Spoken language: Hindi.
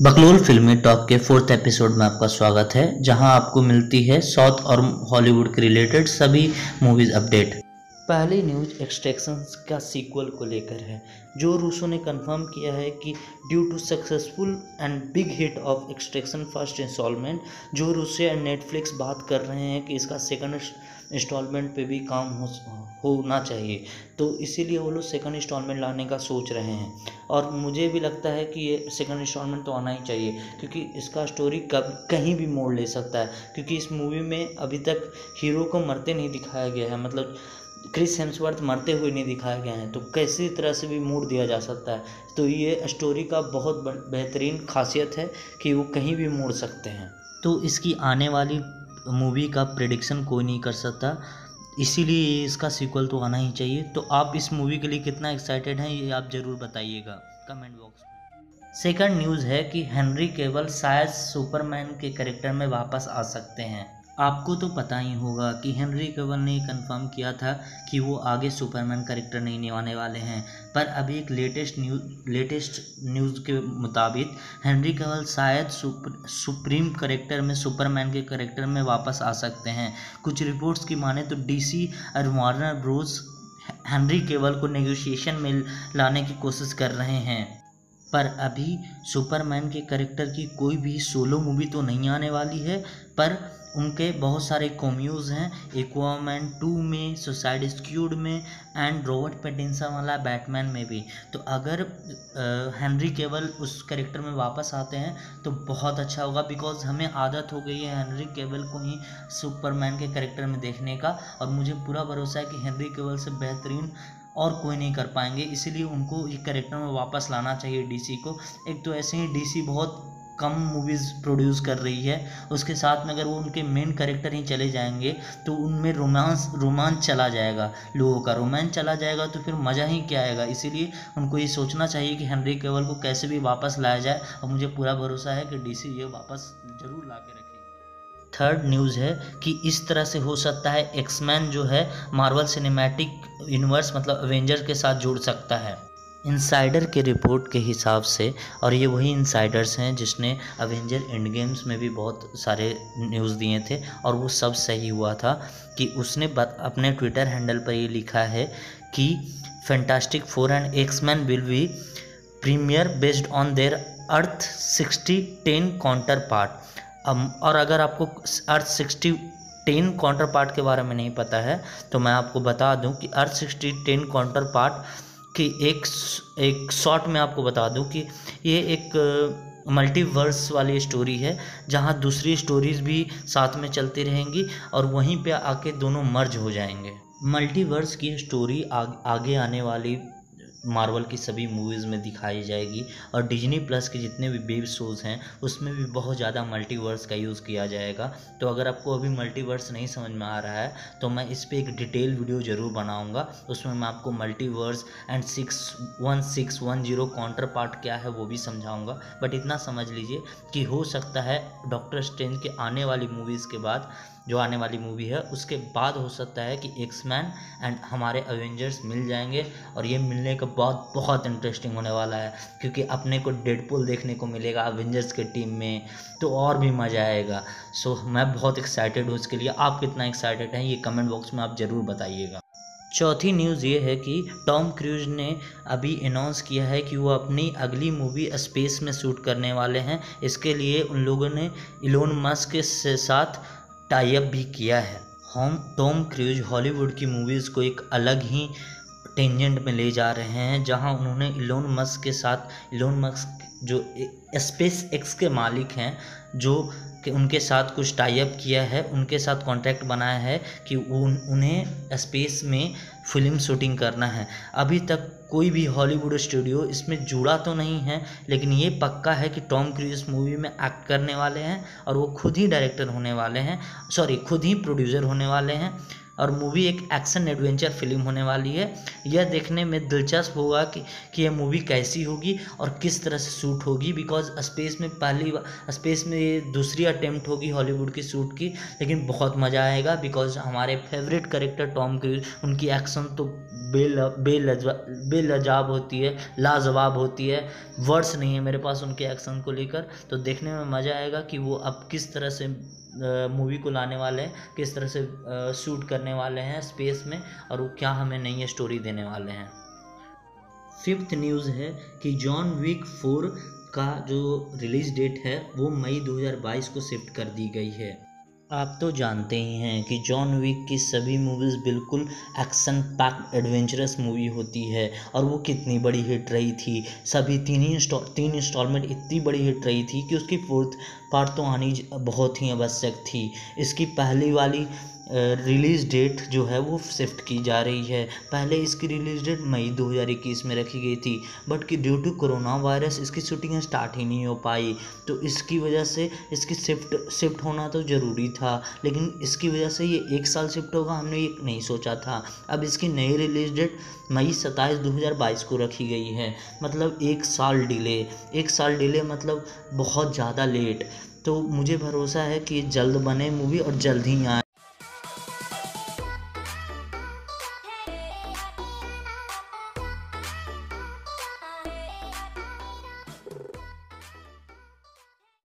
बकलोल फिल्मी टॉक के 4th एपिसोड में आपका स्वागत है, जहां आपको मिलती है साउथ और हॉलीवुड के रिलेटेड सभी मूवीज अपडेट। पहली न्यूज एक्सट्रैक्शन का सीक्वल को लेकर है। जो रूसो ने कंफर्म किया है कि due to successful and big hit of Extraction first instalment, जो रूसो एंड नेटफ्लिक्स बात कर रहे हैं कि इसका सेकंड इंस्टॉलमेंट पे भी काम होना चाहिए, तो इसीलिए वो लोग सेकंड इंस्टॉलमेंट लाने का सोच रहे हैं। और मुझे भी लगता है कि ये सेकंड इंस्टॉलमेंट तो आना ही चाहिए, क्योंकि इसका स्टोरी कहीं भी मोड़ ले सकता है। क्योंकि इस मूवी में अभी तक हीरो को मरते नहीं दिखाया गया है, मतलब क्रिस हेम्सवर्थ मरते हुए नहीं दिखाया गया है, तो कैसी तरह से भी मोड़ दिया जा सकता है। तो ये स्टोरी का बहुत बेहतरीन खासियत है कि वो कहीं भी मोड़ सकते हैं। तो इसकी आने वाली मूवी का प्रेडिक्शन कोई नहीं कर सकता, इसीलिए इसका सीक्वल तो आना ही चाहिए। तो आप इस मूवी के लिए कितना एक्साइटेड हैं, ये आप ज़रूर बताइएगा कमेंट बॉक्स में। सेकंड न्यूज़ है कि हेनरी केवल शायद सुपरमैन के कैरेक्टर में वापस आ सकते हैं। आपको तो पता ही होगा कि हेनरी केवल ने कंफर्म किया था कि वो आगे सुपरमैन कैरेक्टर नहीं निभाने वाले हैं, पर अभी एक लेटेस्ट न्यूज़ के मुताबिक हेनरी केवल शायद सुप्रीम कैरेक्टर में सुपरमैन के कैरेक्टर में वापस आ सकते हैं। कुछ रिपोर्ट्स की माने तो डीसी और वार्नर ब्रोस हेनरी केवल को नेगोशिएशन में लाने की कोशिश कर रहे हैं, पर अभी सुपरमैन के कैरेक्टर की कोई भी सोलो मूवी तो नहीं आने वाली है। पर उनके बहुत सारे कॉमियोज हैं, एक्वामैन 2 में, सुसाइड स्क्वाड में एंड रॉबर्ट पैटिंसन वाला बैटमैन में भी। तो अगर हेनरी केवल उस कैरेक्टर में वापस आते हैं तो बहुत अच्छा होगा, बिकॉज हमें आदत हो गई है हेनरी केवल को ही सुपरमैन के कैरेक्टर में देखने का, और मुझे पूरा भरोसा है कि हेनरी केवल से बेहतरीन और कोई नहीं कर पाएंगे। इसीलिए उनको ये कैरेक्टर में वापस लाना चाहिए डीसी को। एक तो ऐसे ही डीसी बहुत कम मूवीज़ प्रोड्यूस कर रही है, उसके साथ में अगर वो उनके मेन कैरेक्टर ही चले जाएंगे तो उनमें रोमांच चला जाएगा, लोगों का रोमांच चला जाएगा, तो फिर मज़ा ही क्या आएगा। इसीलिए उनको ये सोचना चाहिए कि हेनरी केवल को कैसे भी वापस लाया जाए, और मुझे पूरा भरोसा है कि डीसी ये वापस ज़रूर ला के रखेगी। थर्ड न्यूज़ है कि इस तरह से हो सकता है एक्समैन जो है मार्वल सिनेमैटिक यूनिवर्स मतलब अवेंजर के साथ जुड़ सकता है। इनसाइडर के रिपोर्ट के हिसाब से, और ये वही इनसाइडर्स हैं जिसने अवेंजर एंड गेम्स में भी बहुत सारे न्यूज़ दिए थे और वो सब सही हुआ था, कि उसने अपने ट्विटर हैंडल पर ये लिखा है कि Fantastic Four and X-Men will be premiere based on their earth 6010 counterpart. और अगर आपको अर्थ 6010 काउंटर पार्ट के बारे में नहीं पता है तो मैं आपको बता दूं कि अर्थ 6010 काउंटर पार्ट कि एक शॉर्ट में आपको बता दूं कि ये एक मल्टीवर्स वाली स्टोरी है, जहां दूसरी स्टोरीज भी साथ में चलती रहेंगी और वहीं पे आके दोनों मर्ज हो जाएंगे। मल्टीवर्स की स्टोरी आगे आने वाली मार्वल की सभी मूवीज़ में दिखाई जाएगी, और डिज्नी प्लस के जितने भी वेब शोज़ हैं उसमें भी बहुत ज़्यादा मल्टीवर्स का यूज़ किया जाएगा। तो अगर आपको अभी मल्टीवर्स नहीं समझ में आ रहा है तो मैं इस पे एक डिटेल वीडियो ज़रूर बनाऊंगा, उसमें मैं आपको मल्टीवर्स एंड 61610 काउंटर पार्ट क्या है वो भी समझाऊंगा। बट इतना समझ लीजिए कि हो सकता है डॉक्टर स्ट्रेंज के आने वाली मूवीज़ के बाद, जो आने वाली मूवी है उसके बाद हो सकता है कि एक्समैन एंड हमारे अवेंजर्स मिल जाएंगे, और ये मिलने के बाद बहुत इंटरेस्टिंग होने वाला है, क्योंकि अपने को डेडपूल देखने को मिलेगा अवेंजर्स के टीम में, तो और भी मज़ा आएगा। सो मैं बहुत एक्साइटेड हूँ इसके लिए। आप कितना एक्साइटेड हैं ये कमेंट बॉक्स में आप ज़रूर बताइएगा। चौथी न्यूज़ ये है कि टॉम क्रूज ने अभी अनाउंस किया है कि वो अपनी अगली मूवी स्पेस में शूट करने वाले हैं। इसके लिए उन लोगों ने इलोन मस्क के साथ टाई अप भी किया है। टॉम क्रूज हॉलीवुड की मूवीज़ को एक अलग ही टेंजेंट में ले जा रहे हैं, जहां उन्होंने इलोन मस्क के साथ, इलोन मस्क जो स्पेस एक्स के मालिक हैं, जो कि उनके साथ कुछ टाई अप किया है, उनके साथ कॉन्ट्रैक्ट बनाया है कि उन्हें स्पेस में फिल्म शूटिंग करना है। अभी तक कोई भी हॉलीवुड स्टूडियो इसमें जुड़ा तो नहीं है, लेकिन ये पक्का है कि टॉम क्रूज इस मूवी में एक्ट करने वाले हैं, और वो खुद ही डायरेक्टर होने वाले हैं, खुद ही प्रोड्यूसर होने वाले हैं। और मूवी एक एक्शन एडवेंचर फिल्म होने वाली है। यह देखने में दिलचस्प होगा कि यह मूवी कैसी होगी और किस तरह से शूट होगी, बिकॉज स्पेस में ये दूसरी अटेम्प्ट होगी हॉलीवुड की शूट की, लेकिन बहुत मज़ा आएगा बिकॉज हमारे फेवरेट कैरेक्टर टॉम क्रूज, उनकी एक्शन तो बेलजाब होती है, लाजवाब होती है। वर्ड्स नहीं है मेरे पास उनके एक्शन को लेकर, तो देखने में मज़ा आएगा कि वो अब किस तरह से मूवी को लाने वाले हैं, किस तरह से शूट करने वाले हैं स्पेस में, और वो क्या हमें नई स्टोरी देने वाले हैं। फिफ्थ न्यूज़ है कि जॉन विक 4 का जो रिलीज़ डेट है वो मई 2022 को शिफ्ट कर दी गई है। आप तो जानते ही हैं कि जॉन विक की सभी मूवीज़ बिल्कुल एक्शन पैक्ड एडवेंचरस मूवी होती है, और वो कितनी बड़ी हिट रही थी। सभी तीन इंस्टॉलमेंट इतनी बड़ी हिट रही थी कि उसकी फोर्थ पार्ट तो आनी बहुत ही आवश्यक थी। इसकी पहली वाली रिलीज़ डेट जो है वो शिफ्ट की जा रही है। पहले इसकी रिलीज़ डेट मई 2021 में रखी गई थी, बट कि ड्यू टू कोरोना वायरस इसकी शूटिंग स्टार्ट ही नहीं हो पाई, तो इसकी वजह से इसकी शिफ्ट होना तो ज़रूरी था, लेकिन इसकी वजह से ये 1 साल शिफ्ट होगा हमने ये नहीं सोचा था। अब इसकी नई रिलीज़ डेट मई 27, 2022 को रखी गई है, मतलब 1 साल डिले मतलब बहुत ज़्यादा लेट। तो मुझे भरोसा है कि जल्द बने मूवी और जल्द ही आए।